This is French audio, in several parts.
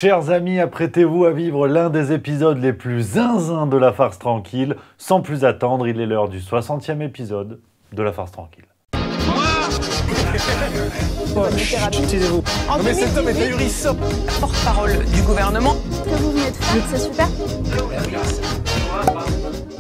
Chers amis, apprêtez-vous à vivre l'un des épisodes les plus zinzins de La Farce Tranquille. Sans plus attendre, il est l'heure du 60e épisode de La Farce Tranquille. Taisez-vous. Non mais cet homme est ahurissant. Porte-parole du gouvernement. Ce que vous venez de faire, c'est super.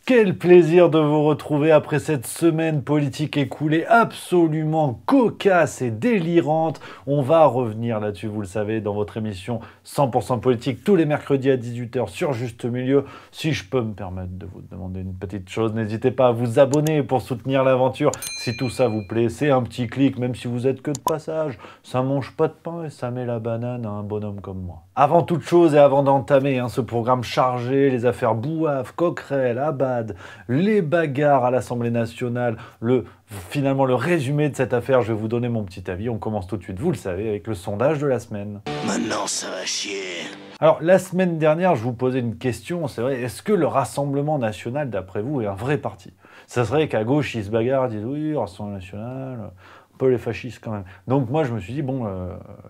Quel plaisir de vous retrouver après cette semaine politique écoulée absolument cocasse et délirante. On va revenir là-dessus, vous le savez, dans votre émission 100% politique tous les mercredis à 18h sur Juste Milieu. Si je peux me permettre de vous demander une petite chose, n'hésitez pas à vous abonner pour soutenir l'aventure. Si tout ça vous plaît, c'est un petit clic, même si vous êtes que de passage. Ça mange pas de pain et ça met la banane à un bonhomme comme moi. Avant toute chose et avant d'entamer ce programme chargé, les affaires Bouaf, Coquerel, Abad, les bagarres à l'Assemblée nationale, finalement le résumé de cette affaire, je vais vous donner mon petit avis. On commence tout de suite, vous le savez, avec le sondage de la semaine. Maintenant ça va chier. Alors, la semaine dernière, je vous posais une question, c'est vrai, est-ce que le Rassemblement national, d'après vous, est un vrai parti? Ça serait qu'à gauche, ils se bagarrent, ils disent oui, Rassemblement national, un peu les fascistes quand même. Donc moi, je me suis dit, bon,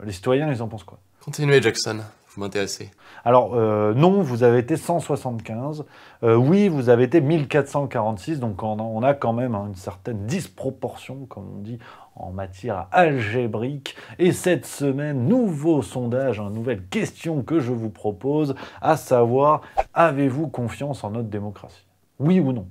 les citoyens, ils en pensent quoi? Continuez, Jackson, vous m'intéressez. Alors, non, vous avez été 175. Oui, vous avez été 1446. Donc, on a quand même une certaine disproportion, comme on dit, en matière algébrique. Et cette semaine, nouveau sondage, nouvelle question que je vous propose, à savoir, avez-vous confiance en notre démocratie? Oui ou non?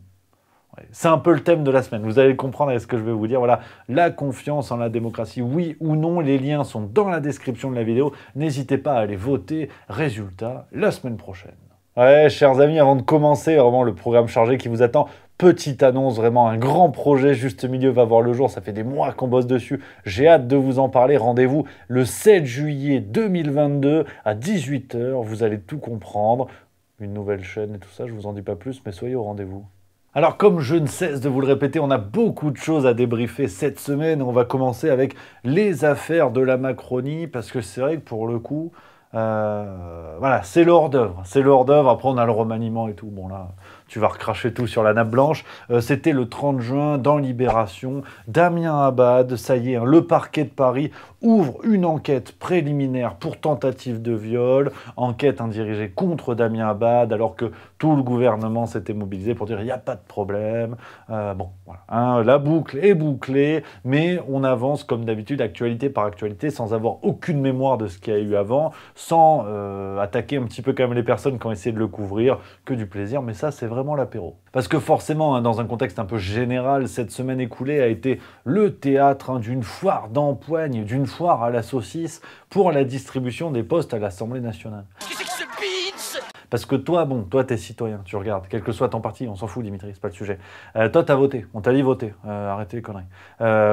C'est un peu le thème de la semaine, vous allez comprendre avec ce que je vais vous dire. Voilà, la confiance en la démocratie, oui ou non, les liens sont dans la description de la vidéo. N'hésitez pas à aller voter. Résultat, la semaine prochaine. Ouais, chers amis, avant de commencer vraiment le programme chargé qui vous attend, petite annonce, vraiment un grand projet Juste Milieu va voir le jour. Ça fait des mois qu'on bosse dessus. J'ai hâte de vous en parler. Rendez-vous le 7 juillet 2022 à 18h. Vous allez tout comprendre. Une nouvelle chaîne et tout ça, je vous en dis pas plus, mais soyez au rendez-vous. Alors, comme je ne cesse de vous le répéter, on a beaucoup de choses à débriefer cette semaine. On va commencer avec les affaires de la Macronie, parce que c'est vrai que pour le coup, voilà, c'est le hors-d'œuvre. C'est le hors-d'œuvre. Après, on a le remaniement et tout. Bon, là, tu vas recracher tout sur la nappe blanche. C'était le 30 juin, dans Libération. Damien Abad, ça y est, le parquet de Paris ouvre une enquête préliminaire pour tentative de viol. Enquête dirigée contre Damien Abad, alors que tout le gouvernement s'était mobilisé pour dire il n'y a pas de problème. Bon, voilà. La boucle est bouclée, mais on avance comme d'habitude, actualité par actualité, sans avoir aucune mémoire de ce qu'il y a eu avant, sans attaquer un petit peu quand même les personnes qui ont essayé de le couvrir, que du plaisir, mais ça c'est vraiment l'apéro. Parce que forcément, dans un contexte un peu général, cette semaine écoulée a été le théâtre d'une foire d'empoigne, d'une foire à la saucisse pour la distribution des postes à l'Assemblée nationale. Parce que toi, t'es citoyen, tu regardes, quel que soit ton parti, on s'en fout Dimitri, c'est pas le sujet. Toi, t'as voté, on t'a dit voter, arrêtez les conneries.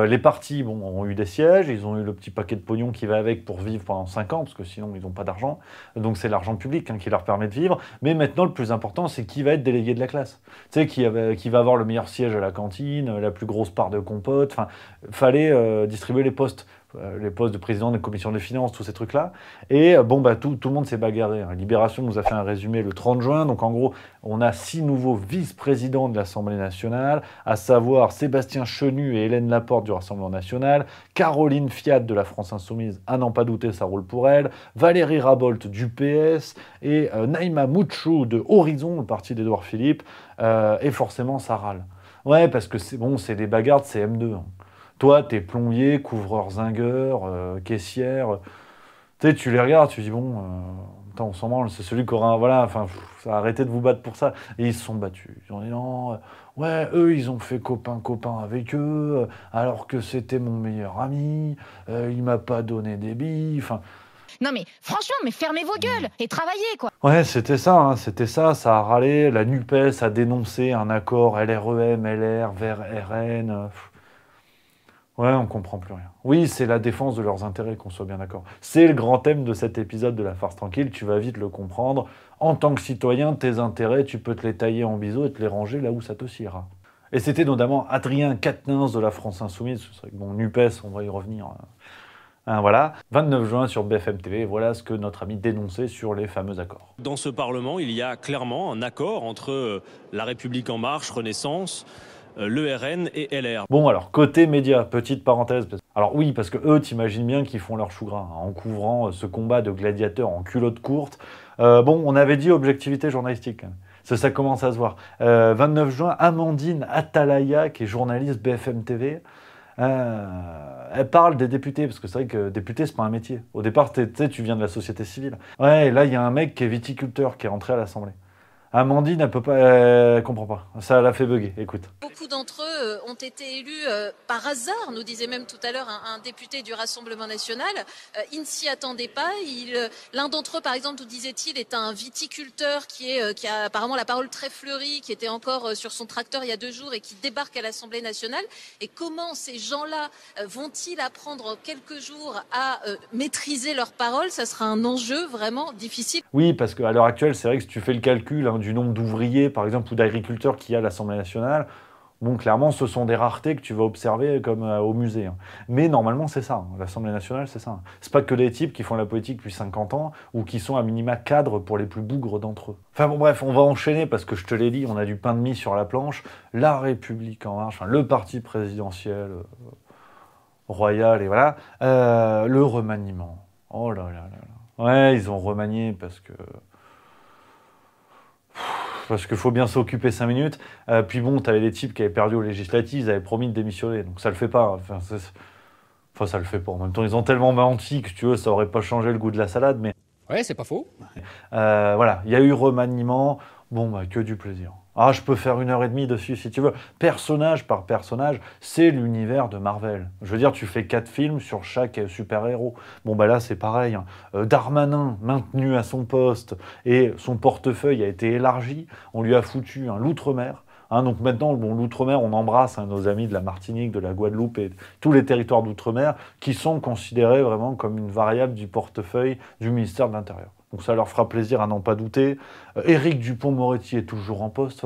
Les partis, ont eu des sièges, ils ont eu le petit paquet de pognon qui va avec pour vivre pendant 5 ans, parce que sinon ils n'ont pas d'argent. Donc c'est l'argent public qui leur permet de vivre. Mais maintenant, le plus important, c'est qui va être délégué de la classe. Tu sais, qui va avoir le meilleur siège à la cantine, la plus grosse part de compote, enfin, fallait distribuer les postes de président des commissions des finances, tous ces trucs-là. Et tout le monde s'est bagarré. Libération nous a fait un résumé le 30 juin. Donc en gros, on a 6 nouveaux vice-présidents de l'Assemblée nationale, à savoir Sébastien Chenu et Hélène Laporte du Rassemblement national, Caroline Fiat de la France Insoumise, à n'en pas douter, ça roule pour elle, Valérie Rabolt du PS et Naïma Mouchou de Horizon, le parti d'Édouard Philippe, et forcément ça râle. Ouais, parce que c'est des bagarres de CM2. Toi, t'es plombier, couvreur zingueur, caissière. Tu sais, tu les regardes, tu dis on s'en branle, c'est celui qui aura arrêtez de vous battre pour ça. Et ils se sont battus. Ils ont dit non, ouais, eux, ils ont fait copain avec eux, alors que c'était mon meilleur ami, il m'a pas donné des billes, enfin. Non mais franchement, fermez vos gueules et travaillez quoi. Ouais, c'était ça, ça a râlé. La NUPES a dénoncé un accord LREM, LR vers RN. Ouais, on comprend plus rien. Oui, c'est la défense de leurs intérêts, qu'on soit bien d'accord. C'est le grand thème de cet épisode de La Farce Tranquille, tu vas vite le comprendre. En tant que citoyen, tes intérêts, tu peux te les tailler en biseau et te les ranger là où ça te siera. Et c'était notamment Adrien Quatennens de la France Insoumise, c'est vrai que NUPES, on va y revenir. Voilà, 29 juin sur BFM TV, voilà ce que notre ami dénonçait sur les fameux accords. Dans ce Parlement, il y a clairement un accord entre La République En Marche, Renaissance, le RN et LR. Bon alors, côté média, petite parenthèse, Alors oui, parce que eux, t'imagines bien qu'ils font leur chou gras, hein, en couvrant ce combat de gladiateurs en culotte courte. Bon, on avait dit objectivité journalistique. Ça commence à se voir. 29 juin, Amandine Atalaya, qui est journaliste BFM TV, elle parle des députés, parce que c'est vrai que député, c'est pas un métier. Au départ, tu viens de la société civile. Ouais, et là, il y a un mec qui est viticulteur, qui est rentré à l'Assemblée. Amandine, elle peut pas, elle comprend pas. Ça l'a fait bugger, écoute. Beaucoup d'entre eux ont été élus par hasard, nous disait même tout à l'heure un député du Rassemblement national. Ils ne s'y attendaient pas. L'un d'entre eux, par exemple, nous disait-il, est un viticulteur qui a apparemment la parole très fleurie, qui était encore sur son tracteur il y a 2 jours et qui débarque à l'Assemblée nationale. Et comment ces gens-là vont-ils apprendre en quelques jours à maîtriser leur parole? Ça sera un enjeu vraiment difficile. Oui, parce qu'à l'heure actuelle, c'est vrai que si tu fais le calcul du nombre d'ouvriers, par exemple, ou d'agriculteurs qu'il y a à l'Assemblée nationale, bon, clairement, ce sont des raretés que tu vas observer comme au musée. Hein. Mais normalement, c'est ça. Hein. L'Assemblée nationale, c'est ça. Hein. C'est pas que des types qui font la politique depuis 50 ans ou qui sont à minima cadres pour les plus bougres d'entre eux. Enfin bon, bref, on va enchaîner parce que je te l'ai dit, on a du pain de mie sur la planche. La République en marche, enfin, le parti présidentiel royal, et voilà. Le remaniement. Oh là là là là. Ouais, ils ont remanié parce qu'il faut bien s'occuper 5 minutes. Puis bon, t'avais des types qui avaient perdu aux législatives, ils avaient promis de démissionner, donc ça le fait pas. Enfin, ça le fait pas. En même temps, ils ont tellement menti que, si tu veux, ça aurait pas changé le goût de la salade, mais... Ouais, c'est pas faux. Voilà, il y a eu remaniement, bon, bah, que du plaisir. Ah, je peux faire 1h30 dessus si tu veux. Personnage par personnage, c'est l'univers de Marvel. Je veux dire, tu fais 4 films sur chaque super-héros. Bon, bah là, c'est pareil. Hein. Darmanin, maintenu à son poste, et son portefeuille a été élargi. On lui a foutu l'outre-mer. Hein, donc maintenant, bon, l'outre-mer, on embrasse nos amis de la Martinique, de la Guadeloupe et tous les territoires d'outre-mer qui sont considérés vraiment comme une variable du portefeuille du ministère de l'Intérieur. Donc ça leur fera plaisir à n'en pas douter. Éric Dupond-Moretti est toujours en poste.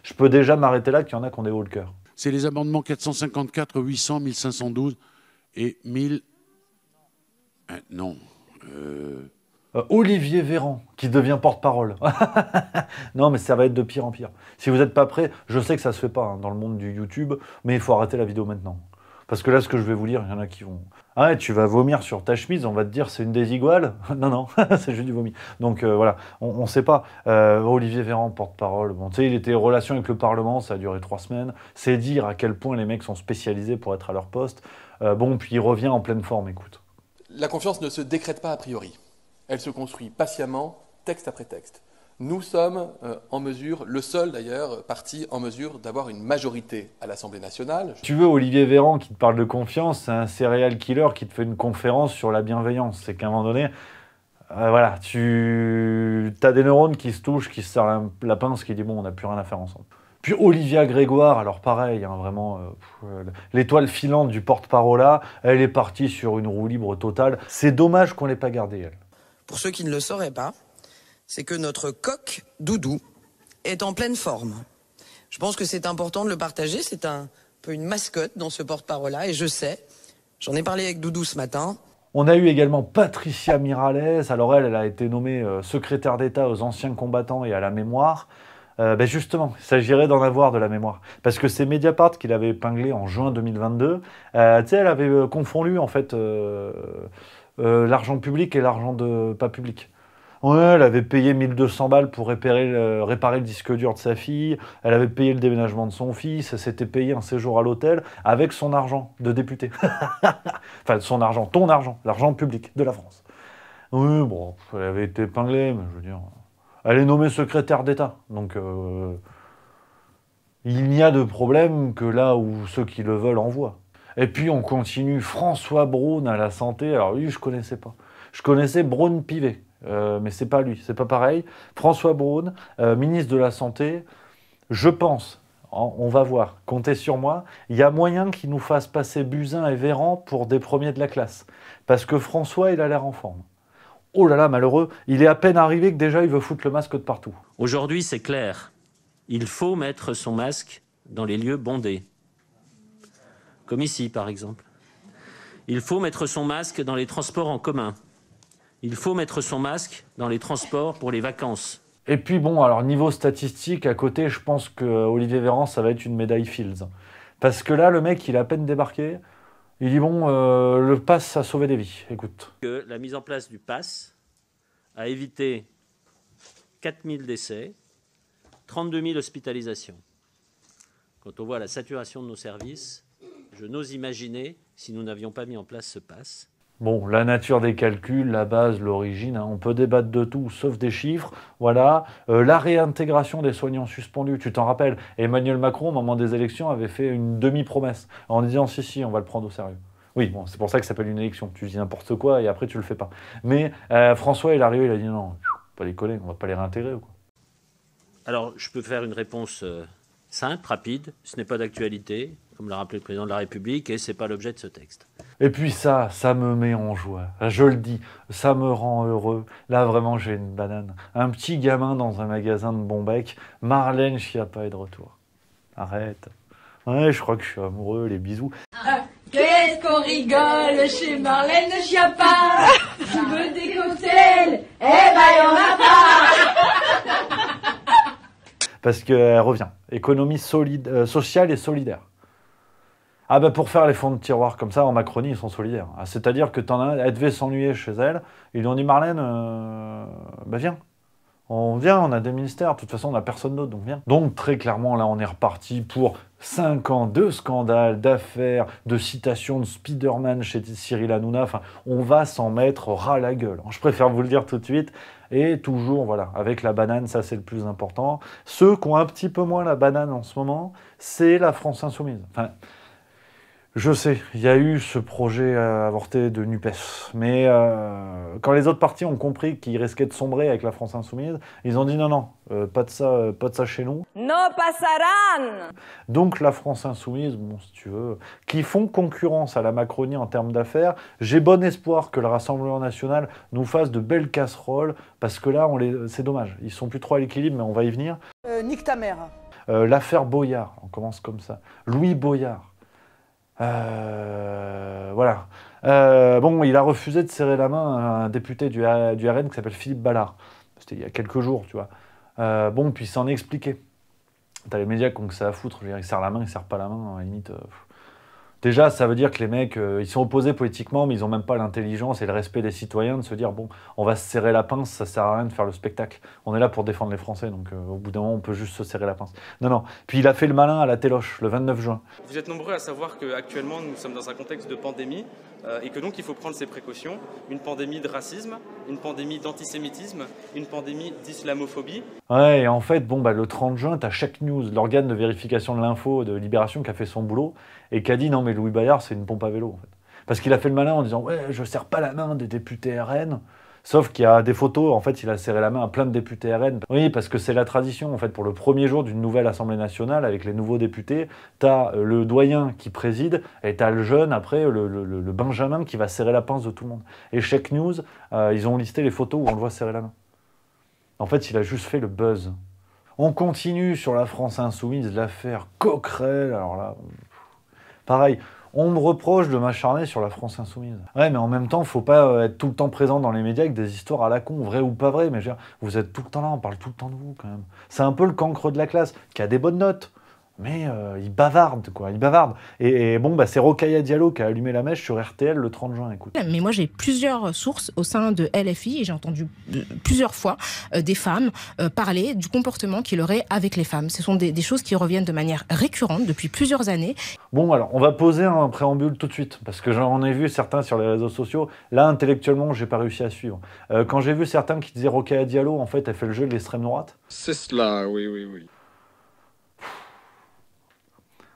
Je peux déjà m'arrêter là qu'il y en a qui ont des hauts le cœur. C'est les amendements 454, 800, 1512 et 1000... non. Olivier Véran, qui devient porte-parole. Non, mais ça va être de pire en pire. Si vous n'êtes pas prêts, je sais que ça se fait pas dans le monde du YouTube, mais il faut arrêter la vidéo maintenant. Parce que là, ce que je vais vous dire, il y en a qui vont... Ah ouais, tu vas vomir sur ta chemise, on va te dire c'est une désiguale. Non, non, c'est juste du vomi. Donc voilà, on ne sait pas. Olivier Véran, porte-parole, bon, tu sais, il était en relation avec le Parlement, ça a duré 3 semaines. C'est dire à quel point les mecs sont spécialisés pour être à leur poste. Bon, puis il revient en pleine forme, écoute. La confiance ne se décrète pas a priori. Elle se construit patiemment, texte après texte. Nous sommes en mesure, le seul d'ailleurs, parti en mesure d'avoir une majorité à l'Assemblée nationale. Tu veux, Olivier Véran qui te parle de confiance, c'est un serial killer qui te fait une conférence sur la bienveillance. C'est qu'à un moment donné, voilà, tu as des neurones qui se touchent, qui se serrent la pince, qui dit bon, on n'a plus rien à faire ensemble. Puis Olivia Grégoire, alors pareil, hein, vraiment, l'étoile filante du porte-parole là, elle est partie sur une roue libre totale. C'est dommage qu'on ne l'ait pas gardée, elle. Pour ceux qui ne le sauraient pas, c'est que notre coq Doudou est en pleine forme. Je pense que c'est important de le partager, c'est un peu une mascotte dans ce porte-parole-là, et je sais, j'en ai parlé avec Doudou ce matin. On a eu également Patricia Miralles, alors elle a été nommée secrétaire d'État aux anciens combattants et à la mémoire. Ben justement, il s'agirait d'en avoir de la mémoire. Parce que c'est Mediapart qui l'avait épinglée en juin 2022. Tu sais, elle avait confondu en fait l'argent public et l'argent pas public. Ouais, elle avait payé 1200 balles pour réparer le disque dur de sa fille, elle avait payé le déménagement de son fils, elle s'était payé un séjour à l'hôtel avec son argent de député. Enfin, son argent, ton argent, l'argent public de la France. Oui, bon, elle avait été épinglée, mais je veux dire... Elle est nommée secrétaire d'État, donc il n'y a de problème que là où ceux qui le veulent envoient. Et puis on continue, François Braun à la santé, alors lui je connaissais pas. Je connaissais Braun-Pivet, mais c'est pas lui, c'est pas pareil. François Braun, ministre de la Santé, je pense, on va voir, comptez sur moi, il y a moyen qu'il nous fasse passer Buzyn et Véran pour des premiers de la classe. Parce que François, il a l'air en forme. Oh là là, malheureux, il est à peine arrivé que déjà il veut foutre le masque de partout. Aujourd'hui, c'est clair. Il faut mettre son masque dans les lieux bondés. Comme ici, par exemple. Il faut mettre son masque dans les transports en commun. Il faut mettre son masque dans les transports pour les vacances. Et puis bon, alors niveau statistique, à côté, je pense que Olivier Véran, ça va être une médaille Fields. Parce que là, le mec, il a à peine débarqué. Il dit bon, le pass a sauvé des vies, écoute. Que la mise en place du pass a évité 4000 décès, 32 000 hospitalisations. Quand on voit la saturation de nos services, je n'ose imaginer si nous n'avions pas mis en place ce pass. Bon, la nature des calculs, la base, l'origine, hein, on peut débattre de tout, sauf des chiffres. Voilà. La réintégration des soignants suspendus, tu t'en rappelles, Emmanuel Macron, au moment des élections, avait fait une demi-promesse en disant si, on va le prendre au sérieux. Oui, bon, c'est pour ça que ça s'appelle une élection. Tu dis n'importe quoi et après tu le fais pas. Mais François, il est arrivé, il a dit non, pas les coller, on va pas les réintégrer ou quoi. Alors, je peux faire une réponse simple, rapide. Ce n'est pas d'actualité, comme l'a rappelé le président de la République, et ce n'est pas l'objet de ce texte. Et puis ça me met en joie. Je le dis, ça me rend heureux. Là, vraiment, j'ai une banane. Un petit gamin dans un magasin de Bonbec. Marlène Schiappa est de retour. Arrête. Ouais, je crois que je suis amoureux, les bisous. Qu'est-ce qu'on rigole chez Marlène Schiappa. Tu veux des cocktails? Eh ben, y'en a pas. Parce qu'elle revient. Économie sociale et solidaire. Ah ben pour faire les fonds de tiroir comme ça, en Macronie, ils sont solidaires. Ah, c'est-à-dire que t'en as, elle devait s'ennuyer chez elle. Ils lui ont dit, Marlène, viens. On vient, on a des ministères. De toute façon, on n'a personne d'autre, donc viens. Donc très clairement, là, on est reparti pour 5 ans de scandales, d'affaires, de citations de Spider-Man chez Cyril Hanouna. Enfin, on va s'en mettre ras la gueule. Je préfère vous le dire tout de suite. Et toujours, voilà, avec la banane, ça c'est le plus important. Ceux qui ont un petit peu moins la banane en ce moment, c'est la France Insoumise. Enfin, je sais, il y a eu ce projet avorté de NUPES, mais quand les autres partis ont compris qu'ils risquaient de sombrer avec la France Insoumise, ils ont dit non, pas de ça chez nous. No pasarán. Donc la France Insoumise, bon si tu veux, qui font concurrence à la Macronie en termes d'affaires, j'ai bon espoir que le Rassemblement National nous fasse de belles casseroles, parce que là, c'est dommage, ils sont plus trop à l'équilibre, mais on va y venir. Nique ta mère. L'affaire Boyard, on commence comme ça. Louis Boyard. Voilà. Bon, il a refusé de serrer la main à un député du RN qui s'appelle Philippe Ballard. C'était il y a quelques jours, tu vois. Bon, puis il s'en est expliqué. T'as les médias qui ont que ça à foutre. Je veux dire, ils serrent la main, ils serrent pas la main, à la limite. Déjà, ça veut dire que les mecs, ils sont opposés politiquement, mais ils n'ont même pas l'intelligence et le respect des citoyens de se dire, bon, on va se serrer la pince, ça sert à rien de faire le spectacle. On est là pour défendre les Français, donc au bout d'un moment, on peut juste se serrer la pince. Non. Puis il a fait le malin à la téloche, le 29 juin. Vous êtes nombreux à savoir qu'actuellement, nous sommes dans un contexte de pandémie et que donc il faut prendre ses précautions. Une pandémie de racisme, une pandémie d'antisémitisme, une pandémie d'islamophobie. Ouais, et en fait, bon, le 30 juin, t'as Check News, l'organe de vérification de l'info de Libération, qui a fait son boulot et qui a dit non, mais Louis Bayard, c'est une pompe à vélo, en fait. Parce qu'il a fait le malin en disant ouais, je serre pas la main des députés RN. Sauf qu'il y a des photos, en fait, il a serré la main à plein de députés RN. Oui, parce que c'est la tradition, en fait, pour le premier jour d'une nouvelle Assemblée nationale, avec les nouveaux députés, t'as le doyen qui préside, et t'as le jeune, après, le Benjamin qui va serrer la pince de tout le monde. Et Check News, ils ont listé les photos où on le voit serrer la main. En fait, il a juste fait le buzz. On continue sur la France Insoumise, l'affaire Coquerel, alors là, pareil. On me reproche de m'acharner sur la France Insoumise. Ouais, mais en même temps, faut pas être tout le temps présent dans les médias avec des histoires à la con, vraies ou pas vraies. Mais je veux dire, vous êtes tout le temps là, on parle tout le temps de vous, quand même. C'est un peu le cancre de la classe, qui a des bonnes notes. Mais il bavarde, quoi, il bavarde. Et bon, c'est Rokhaya Diallo qui a allumé la mèche sur RTL le 30 juin, écoute. Mais moi, j'ai plusieurs sources au sein de LFI et j'ai entendu plusieurs fois des femmes parler du comportement qu'il aurait avec les femmes. Ce sont des choses qui reviennent de manière récurrente depuis plusieurs années. Bon, alors, on va poser un préambule tout de suite, parce que j'en ai vu certains sur les réseaux sociaux. Là, intellectuellement, j'ai pas réussi à suivre. Quand j'ai vu certains qui disaient Rokhaya Diallo, en fait, elle fait le jeu de l'extrême droite. C'est cela, oui.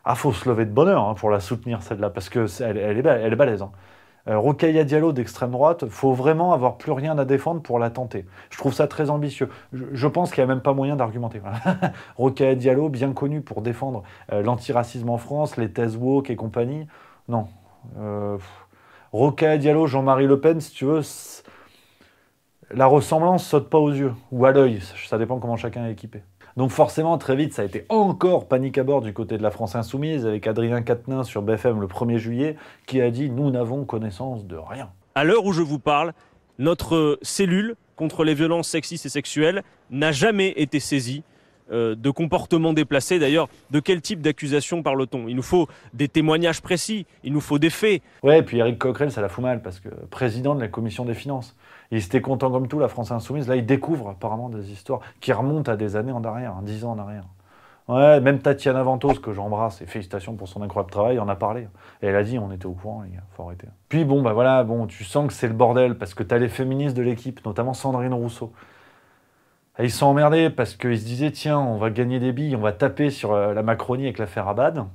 Ah, faut se lever de bonheur pour la soutenir, celle-là, parce qu'elle est balèze. Rokhaya Diallo d'extrême droite, faut vraiment avoir plus rien à défendre pour la tenter. Je trouve ça très ambitieux. Je pense qu'il n'y a même pas moyen d'argumenter. Voilà. Rokhaya Diallo, bien connu pour défendre l'antiracisme en France, les thèses woke et compagnie. Non. Rokhaya Diallo, Jean-Marie Le Pen, si tu veux, la ressemblance saute pas aux yeux, ou à l'œil, ça dépend comment chacun est équipé. Donc forcément, très vite, ça a été encore panique à bord du côté de la France Insoumise, avec Adrien Quatennens sur BFM le 1er juillet, qui a dit « Nous n'avons connaissance de rien ». À l'heure où je vous parle, notre cellule contre les violences sexistes et sexuelles n'a jamais été saisie de comportements déplacés. D'ailleurs, de quel type d'accusation parle-t-on? Il nous faut des témoignages précis, il nous faut des faits. Ouais, et puis Éric Coquerel, ça la fout mal, parce que président de la commission des finances, il était content comme tout, la France Insoumise. Là, il découvre apparemment des histoires qui remontent à des années en arrière, 10 ans en arrière. Ouais, même Tatiana Ventos, que j'embrasse, et félicitations pour son incroyable travail, en a parlé. Et elle a dit, on était au courant, les gars, faut arrêter. Puis bon, bah voilà, bon, tu sens que c'est le bordel, parce que t'as les féministes de l'équipe, notamment Sandrine Rousseau. Et ils sont emmerdés, parce qu'ils se disaient, tiens, on va gagner des billes, on va taper sur la Macronie avec l'affaire Abad.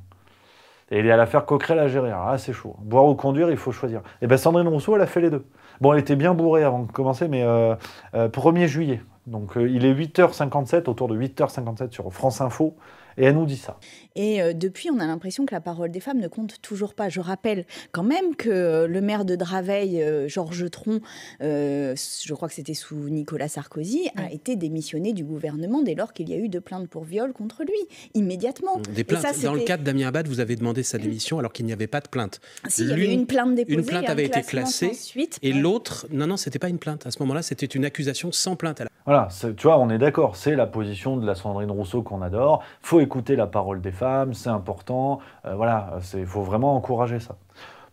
Et il y a l'affaire Coquerel à gérer. Ah, c'est chaud. Boire ou conduire, il faut choisir. Et bien Sandrine Rousseau, elle a fait les deux. Bon, elle était bien bourrée avant de commencer, mais 1er juillet. Donc il est 8h57, autour de 8h57 sur France Info, et elle nous dit ça. Et depuis, on a l'impression que la parole des femmes ne compte toujours pas. Je rappelle quand même que le maire de Draveil, Georges Tron, je crois que c'était sous Nicolas Sarkozy, a été démissionné du gouvernement dès lors qu'il y a eu de plaintes pour viol contre lui, immédiatement. Des plaintes. Dans le cas de Damien Abad, vous avez demandé sa démission alors qu'il n'y avait pas de plainte. Si, il y avait une plainte déposée. Une plainte avait été classée, suite, et l'autre, non, c'était pas une plainte. À ce moment-là, c'était une accusation sans plainte. Voilà, tu vois, on est d'accord, c'est la position de la Sandrine Rousseau qu'on adore. Faut écouter la parole des femmes, c'est important. Voilà, faut vraiment encourager ça.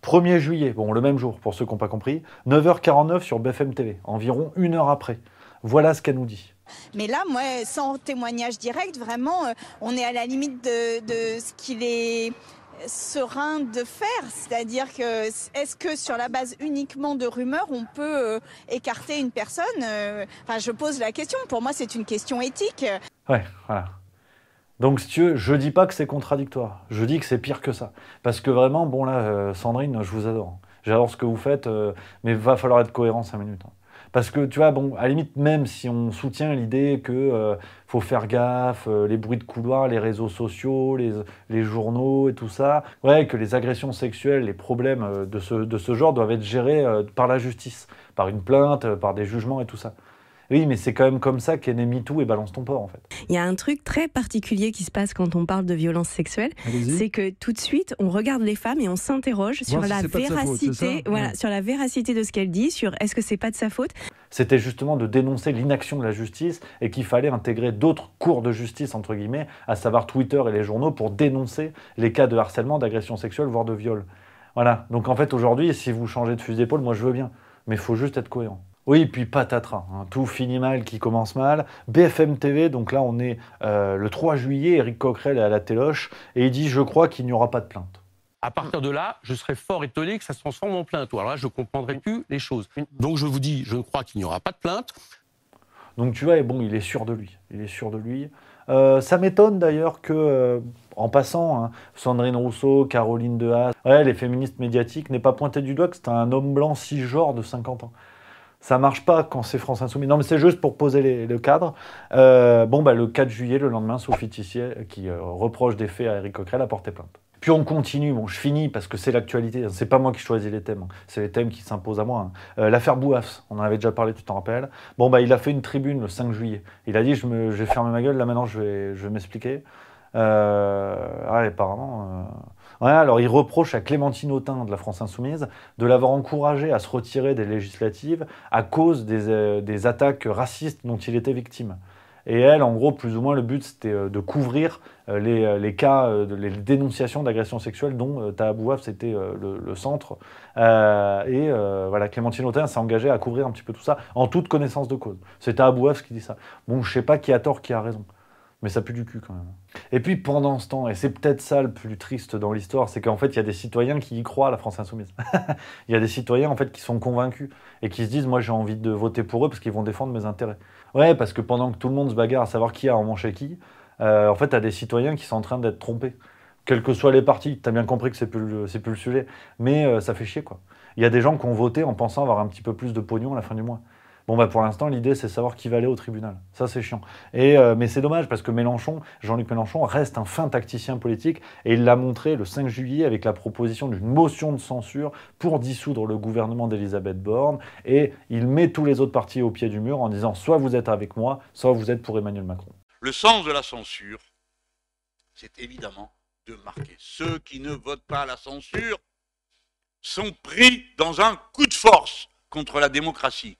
1er juillet, bon, le même jour, pour ceux qui n'ont pas compris, 9h49 sur BFM TV, environ 1 heure après. Voilà ce qu'elle nous dit. Mais là, moi, sans témoignage direct, vraiment, on est à la limite de ce qu'il est serein de faire, c'est-à-dire que est-ce que sur la base uniquement de rumeurs on peut écarter une personne, enfin je pose la question, pour moi c'est une question éthique. Ouais, voilà. Donc si tu veux, je dis pas que c'est contradictoire, je dis que c'est pire que ça, parce que vraiment, bon là, Sandrine, je vous adore, j'adore ce que vous faites, mais va falloir être cohérent 5 minutes. Parce que, tu vois, bon, à la limite, même si on soutient l'idée que faut faire gaffe, les bruits de couloir, les réseaux sociaux, les journaux et tout ça, ouais, que les agressions sexuelles, les problèmes de ce genre doivent être gérés par la justice, par une plainte, par des jugements et tout ça. Oui, mais c'est quand même comme ça qu'est né MeToo et Balance ton porc, en fait. Il y a un truc très particulier qui se passe quand on parle de violence sexuelle, c'est que tout de suite, on regarde les femmes et on s'interroge sur la véracité, voilà, sur la véracité de ce qu'elles disent, sur est-ce que c'est pas de sa faute. C'était justement de dénoncer l'inaction de la justice et qu'il fallait intégrer d'autres cours de justice, entre guillemets, à savoir Twitter et les journaux, pour dénoncer les cas de harcèlement, d'agression sexuelle, voire de viol. Voilà. Donc en fait, aujourd'hui, si vous changez de fusil d'épaule, moi je veux bien, mais il faut juste être cohérent. Oui, puis patatras, hein, tout finit mal qui commence mal. BFM TV, donc là on est le 3 juillet, Éric Coquerel est à la téloche, et il dit « Je crois qu'il n'y aura pas de plainte ». À partir de là, je serais fort étonné que ça se transforme en plainte. Alors là, je ne comprendrai plus les choses. Donc je vous dis, je crois qu'il n'y aura pas de plainte. Donc tu vois, bon, il est sûr de lui. Il est sûr de lui. Ça m'étonne d'ailleurs que, en passant, hein, Sandrine Rousseau, Caroline Dehaze, ouais, les féministes médiatiques, n'aient pas pointé du doigt que c'était un homme blanc cisgenre de 50 ans. Ça marche pas quand c'est France Insoumise. Non, mais c'est juste pour poser le cadre. Bon, bah, le 4 juillet, le lendemain, Sophie Tissier, qui reproche des faits à Éric Coquerel, a porté plainte. Puis on continue, bon, je finis parce que c'est l'actualité, c'est pas moi qui choisis les thèmes, c'est les thèmes qui s'imposent à moi. Hein. L'affaire Bouafs, on en avait déjà parlé, tu t'en rappelles. Bon, bah, il a fait une tribune le 5 juillet. Il a dit, je vais fermer ma gueule, là maintenant je vais m'expliquer. Apparemment... Ouais, alors il reproche à Clémentine Autain de la France Insoumise de l'avoir encouragé à se retirer des législatives à cause des attaques racistes dont il était victime. Et elle, en gros, plus ou moins, le but, c'était de couvrir les cas, les dénonciations d'agressions sexuelles dont Taha Bouaf, c'était le centre. Voilà, Clémentine Autain s'est engagée à couvrir un petit peu tout ça, en toute connaissance de cause. C'est Taha Bouaf qui dit ça. Bon, je sais pas qui a tort, qui a raison. Mais ça pue du cul, quand même. Et puis, pendant ce temps, et c'est peut-être ça le plus triste dans l'histoire, c'est qu'en fait, il y a des citoyens qui y croient à la France Insoumise. Il y a des citoyens, en fait, qui sont convaincus et qui se disent « Moi, j'ai envie de voter pour eux parce qu'ils vont défendre mes intérêts. » Ouais, parce que pendant que tout le monde se bagarre à savoir qui a emmanché qui, en fait, t'as des citoyens qui sont en train d'être trompés. Quels que soient les partis, t'as bien compris que c'est plus le sujet. Mais ça fait chier, quoi. Il y a des gens qui ont voté en pensant avoir un petit peu plus de pognon à la fin du mois. Bon, bah pour l'instant, l'idée, c'est de savoir qui va aller au tribunal. Ça, c'est chiant. Mais c'est dommage, parce que Jean-Luc Mélenchon, reste un fin tacticien politique, et il l'a montré le 5 juillet avec la proposition d'une motion de censure pour dissoudre le gouvernement d'Elisabeth Borne, et il met tous les autres partis au pied du mur en disant « soit vous êtes avec moi, soit vous êtes pour Emmanuel Macron ». Le sens de la censure, c'est évidemment de marquer. Ceux qui ne votent pas la censure sont pris dans un coup de force contre la démocratie.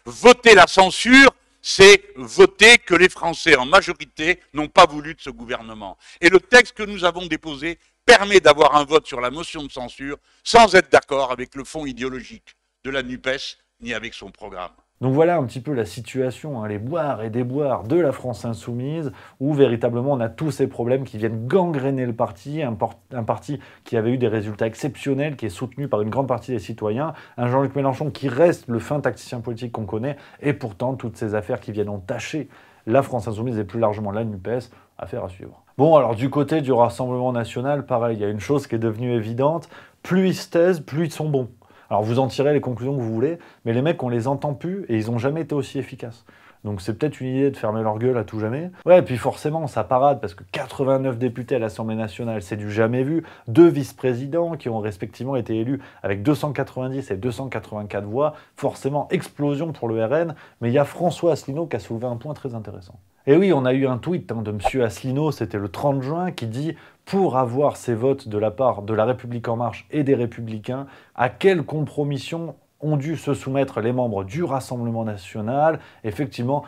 Voter la censure, c'est voter que les Français en majorité n'ont pas voulu de ce gouvernement. Et le texte que nous avons déposé permet d'avoir un vote sur la motion de censure sans être d'accord avec le fond idéologique de la NUPES ni avec son programme. Donc voilà un petit peu la situation, hein, les boires et déboires de la France insoumise, où véritablement on a tous ces problèmes qui viennent gangréner le parti, un parti qui avait eu des résultats exceptionnels, qui est soutenu par une grande partie des citoyens, un Jean-Luc Mélenchon qui reste le fin tacticien politique qu'on connaît, et pourtant toutes ces affaires qui viennent entacher la France insoumise et plus largement la NUPES, affaire à suivre. Bon, alors du côté du Rassemblement national, pareil, il y a une chose qui est devenue évidente, plus ils se taisent, plus ils sont bons. Alors vous en tirez les conclusions que vous voulez, mais les mecs, on les entend plus et ils n'ont jamais été aussi efficaces. Donc c'est peut-être une idée de fermer leur gueule à tout jamais. Ouais, et puis forcément, ça parade, parce que 89 députés à l'Assemblée nationale, c'est du jamais vu. 2 vice-présidents qui ont respectivement été élus avec 290 et 284 voix. Forcément, explosion pour le RN. Mais il y a François Asselineau qui a soulevé un point très intéressant. Et oui, on a eu un tweet de M. Asselineau, c'était le 30 juin, qui dit « Pour avoir ces votes de la part de La République En Marche et des Républicains, à quelle compromission ont dû se soumettre les membres du Rassemblement national ?» Effectivement,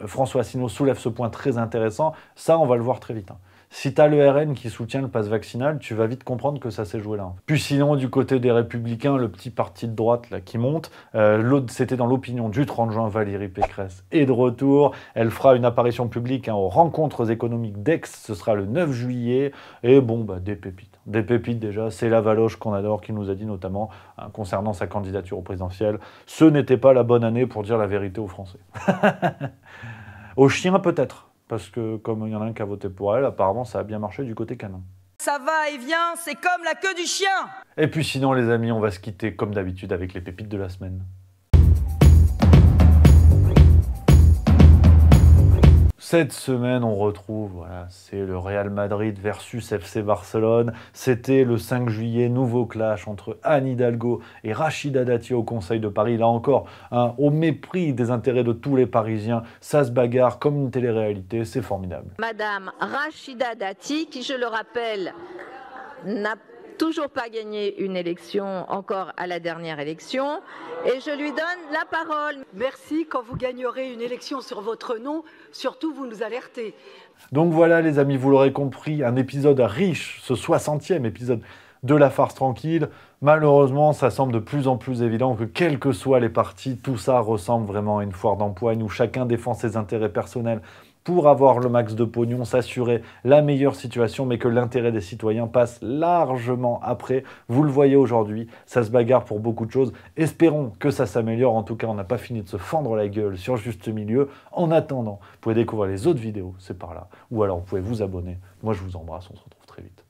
François Asselineau soulève ce point très intéressant. Ça, on va le voir très vite. Si tu as le RN qui soutient le pass vaccinal, tu vas vite comprendre que ça s'est joué là. Puis sinon, du côté des Républicains, le petit parti de droite là, qui monte, c'était dans l'opinion du 30 juin, Valérie Pécresse est de retour. Elle fera une apparition publique aux rencontres économiques d'Aix, ce sera le 9 juillet. Et bon, bah, des pépites. Des pépites déjà, c'est la Valoche qu'on adore, qui nous a dit notamment, concernant sa candidature au présidentiel, ce n'était pas la bonne année pour dire la vérité aux Français. Aux chiens peut-être. Parce que comme il y en a un qui a voté pour elle, apparemment ça a bien marché du côté canin. Ça va et vient, c'est comme la queue du chien. Et puis sinon les amis, on va se quitter comme d'habitude avec les pépites de la semaine. Cette semaine, on retrouve, voilà, c'est le Real Madrid versus FC Barcelone. C'était le 5 juillet, nouveau clash entre Anne Hidalgo et Rachida Dati au Conseil de Paris. Là encore, au mépris des intérêts de tous les Parisiens, ça se bagarre comme une télé-réalité, c'est formidable. Madame Rachida Dati, qui, je le rappelle, n'a toujours pas gagné une élection, encore à la dernière élection, et je lui donne la parole. Merci, quand vous gagnerez une élection sur votre nom, surtout vous nous alertez. Donc voilà les amis, vous l'aurez compris, un épisode riche, ce 60e épisode de La Farce Tranquille. Malheureusement, ça semble de plus en plus évident que quels que soient les partis, tout ça ressemble vraiment à une foire d'empoigne où chacun défend ses intérêts personnels pour avoir le max de pognon, s'assurer la meilleure situation, mais que l'intérêt des citoyens passe largement après. Vous le voyez aujourd'hui, ça se bagarre pour beaucoup de choses. Espérons que ça s'améliore. En tout cas, on n'a pas fini de se fendre la gueule sur Juste Milieu. En attendant, vous pouvez découvrir les autres vidéos, c'est par là. Ou alors, vous pouvez vous abonner. Moi, je vous embrasse, on se retrouve très vite.